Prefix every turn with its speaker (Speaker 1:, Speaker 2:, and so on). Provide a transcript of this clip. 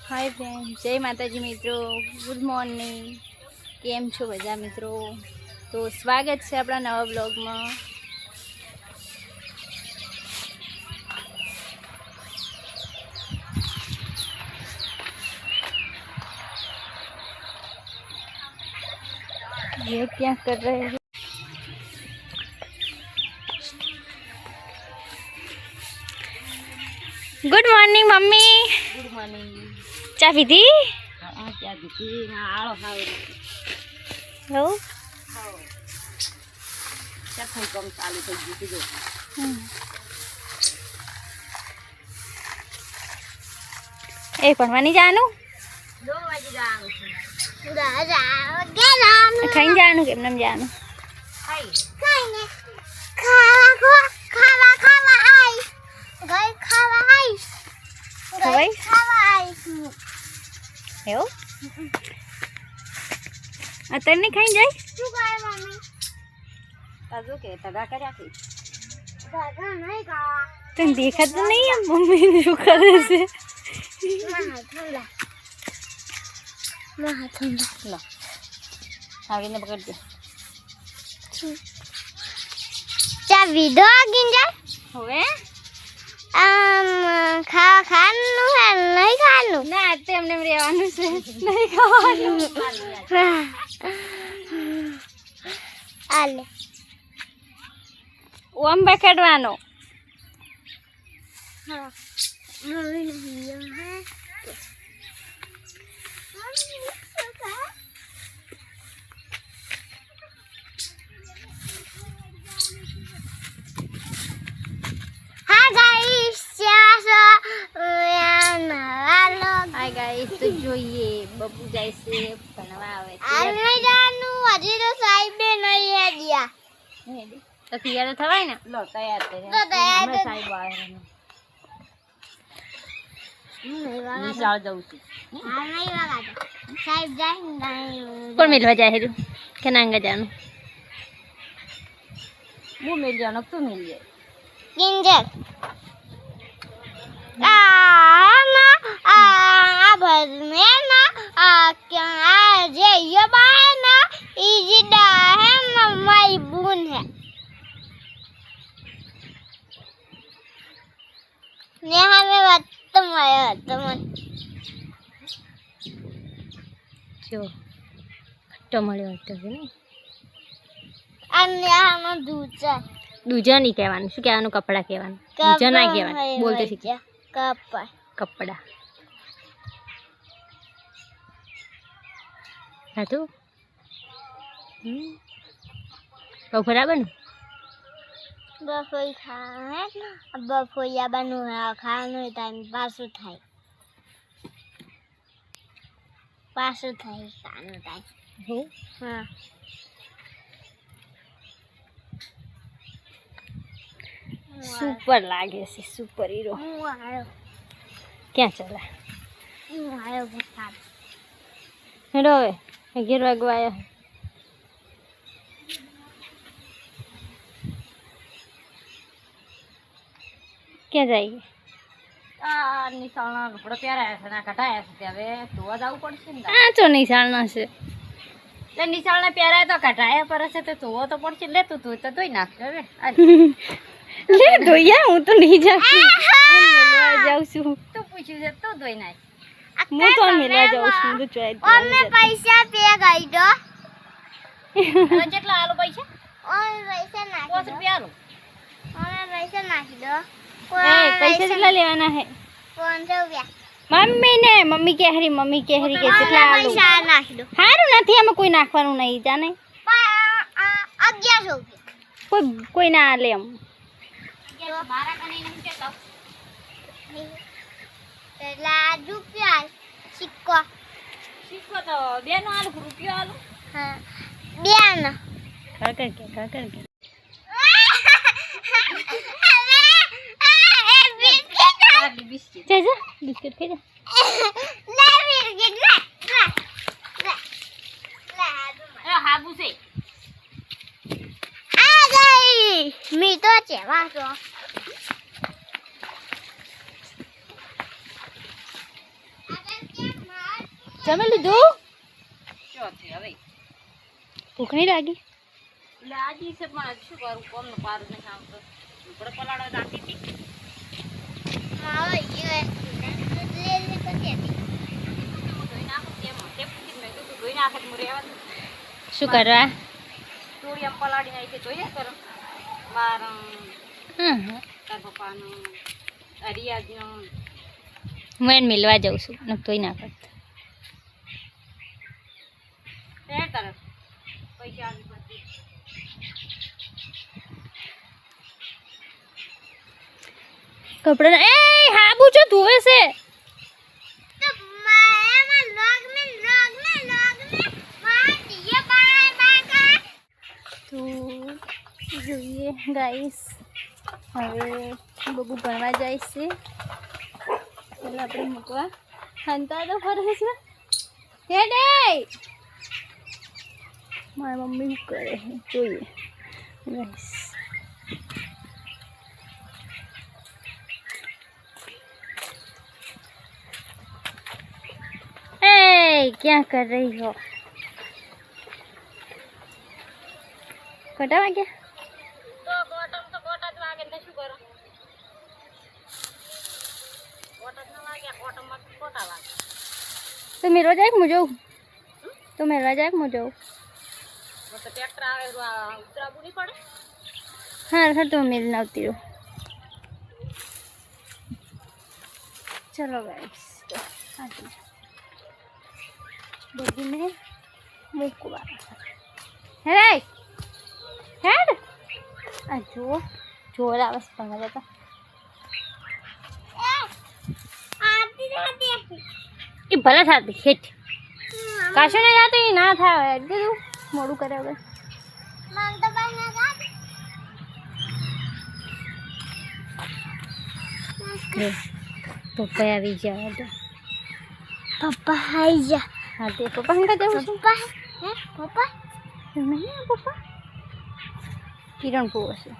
Speaker 1: Hi friend, जय माताजी मित्रों, गुड मॉर्निंग। केम छो बधा मित्रों? तो स्वागत है अपना नवा ब्लॉग में। ये क्या कर रहे हैं? Good morning mummy.
Speaker 2: Good morning.
Speaker 1: चा पीधी?
Speaker 2: हाँ क्या पीती? हाँ आलो खाओ।
Speaker 1: हो?
Speaker 2: खाओ। क्या खाई कम चालू कर दी थी?
Speaker 1: ए पढ़वानी जानू?
Speaker 2: 2 वागे जाऊँ।
Speaker 1: खाई जानू के नम जानू?
Speaker 2: खाई।
Speaker 3: खावा खावा आई गई खावा आई
Speaker 1: खवाई?
Speaker 3: खावा आई
Speaker 1: हेओ? अतर नहीं खाई जाए?
Speaker 3: શું કરે મમ્મી
Speaker 2: ताजो के तगा કર્યા કે?
Speaker 3: દાદા નહીં કા
Speaker 1: तुम देखा तो नहीं है मम्मी ने जो करे से?
Speaker 3: મહા ઠંડા
Speaker 2: લો આવીને પકડ દે.
Speaker 3: ચા વિડો ગિંજા
Speaker 1: होवे?
Speaker 3: ખાવા ખાવાનું હે નહીં ખાવાનું
Speaker 1: ना ते हमने रेवानु से नहीं खावानु।
Speaker 3: આલે
Speaker 1: ओम पकड़वानो।
Speaker 3: હા મમ્મી નહીં હે हाँ गाइस
Speaker 1: हाय गाइस, तो जो ये बब्बू जैसे बनवा आवे
Speaker 3: हजी तो साहिब नहीं है दिया
Speaker 1: तो तैयार तो थवाय ना?
Speaker 2: લો તૈયાર થઈ
Speaker 3: તો તૈયાર
Speaker 2: અમે
Speaker 3: તો-
Speaker 2: સાહેબ આવે નિશાળ જવું છું.
Speaker 3: हाँ नहीं लगा साहिब जाए नहीं
Speaker 1: कौन मिलवा जाए रू? क्या नांगा जानू?
Speaker 2: હું મિલ જાનો તું મિલ જાય.
Speaker 3: किंजर भर में ना क्या जे ये बाय ना इजी डा है मम्मी बून है नेहा में बत्तम आया तुम
Speaker 1: जो खट्टो मळ्यो હતો કે નહીં?
Speaker 3: अन्य में दूसरा
Speaker 1: दूजा नहीं कहेवानुं, શું કહેવાનું? કપડા કહેવાનું, दूजा ના કહેવાનું. બોલતે શીખ.
Speaker 3: कपड़ा
Speaker 1: કપડા. હા તું બહુ બરાબર ને?
Speaker 3: बफोई खाए बफोया बनू है खानो टाइम पासु थाई खानो टाइम
Speaker 1: हो
Speaker 3: हाँ
Speaker 1: सुपर लागे છે, सुपर हीरो. ક્યાં ચાલે?
Speaker 3: बता
Speaker 1: હેડો હવે 11 વાગવા આવ્યા. ક્યાં જાય?
Speaker 2: આ નિશાળના કપડા પહેરાયા છે ને આ કઢાયા છે તે હવે ધોવા જવું પડશે ને.
Speaker 1: આ તો નિશાળના છે.
Speaker 2: એટલે નિશાળને પહેરાય તો કઢાયા પર છે તો ધોવો તો પડશે. લે તું ધોઈ તો ધોઈ નાખ હવે.
Speaker 1: લે ધોયા હું તો નહીં જાઉં છું. હું મેલવા જાઉં છું.
Speaker 2: તું પૂછ્યું છે તું ધોઈ નાખ.
Speaker 1: હું તો મેલવા જાઉં છું. હું તો ચોય
Speaker 3: और मैं पैसा पे गई दो
Speaker 2: હવે કેટલા આલુ પૈસા?
Speaker 3: और पैसा ना
Speaker 2: 5 રૂપિયા આલુ.
Speaker 3: और मैं पैसा ना दो
Speaker 1: એ પૈસા કેટલા લેવાના હે?
Speaker 3: 500 रुपया
Speaker 1: મમ્મી કેહરી કે કેટલા આલુ?
Speaker 3: पैसा ना दो
Speaker 1: સારું નથી, આમાં કોઈ નાખવાનું નહીં જાને.
Speaker 3: 1100 रुपया
Speaker 1: કોઈ ના લે એમ.
Speaker 2: મારા કને એમ કે તો
Speaker 3: रुपया सिक्को
Speaker 2: શીખો તો બેનો આલુ રૂપિયો આલુ.
Speaker 3: हाँ बियान
Speaker 1: ખડખડ કે
Speaker 2: આટલી બિસ્કિટ.
Speaker 1: જા જા બિસ્કિટ ખાઈ જા.
Speaker 2: એ હાબુ છે.
Speaker 3: मी तो चेवा तो
Speaker 1: જમી લીધું?
Speaker 2: શું છે હવે?
Speaker 1: ભૂખ નહીં લાગી?
Speaker 2: એટલે આજે છે પણ શું કરું, કોમનું પારું નહીં આવતો. ઉપર પલાળો જાતી હતી.
Speaker 3: મારો ઈયો લે લે પછી
Speaker 2: ધોઈ નાખું તેમાં. તે પૂછી મેં કીધું ધોઈ નાખે તો હું રહેવા દઉં.
Speaker 1: શું કરવા?
Speaker 2: ચોરી આમ પલાળીને આવી છે જોઈ લે કરો. મારા તાર પપ્પાનું અરિયાજનું
Speaker 1: હું એને મિલવા જાઉં છું ને તોય ના કરત.
Speaker 2: શેર તરફ પૈસા આવી પછી
Speaker 1: કપડા એ હાબુ જો ધોવે છે.
Speaker 3: તો મારા લોગ મે માર ઈએ બાય બાય
Speaker 1: તો જોઈએ ગાઈસ, હવે બબુ ભણવા જાય છે. ચાલો આપણે મૂકવા હંતા તો ફરે છે. હેડે મારી મમ્મી શું કરે છે જોઈએ ગાઈસ. क्या कर रही हो? कटा क्या?
Speaker 2: તો બોટમ તો બોટા જ વાગે ને શું કરો? બોટા જ ના વાગ્યા, બોટમમાં બોટા વાગે.
Speaker 1: तो मेरा जाए मुझे तो मेरा जाए मुझे
Speaker 2: તો ટ્રેક્ટર આવે ઉતરાવું નહીં પડે.
Speaker 1: हाँ सर तो मिल ना होती हो. चलो गाइस तो बगी में मुकवा है हेड आ जो जोर आवाज पंगा जाता ये भला था हिट काशो ने जाते ही ना था हेड दे तू मोड़ू करे હવે
Speaker 3: માંગ તો બાય ના જા
Speaker 1: પપ્પા આવી ગયા તો
Speaker 3: પપ્પા આઈ જા
Speaker 1: હા તે પપ્પા હંગા જવું છું.
Speaker 3: પપ્પા હે પપ્પા
Speaker 1: નહીં પપ્પા કિરણ પોવા છે.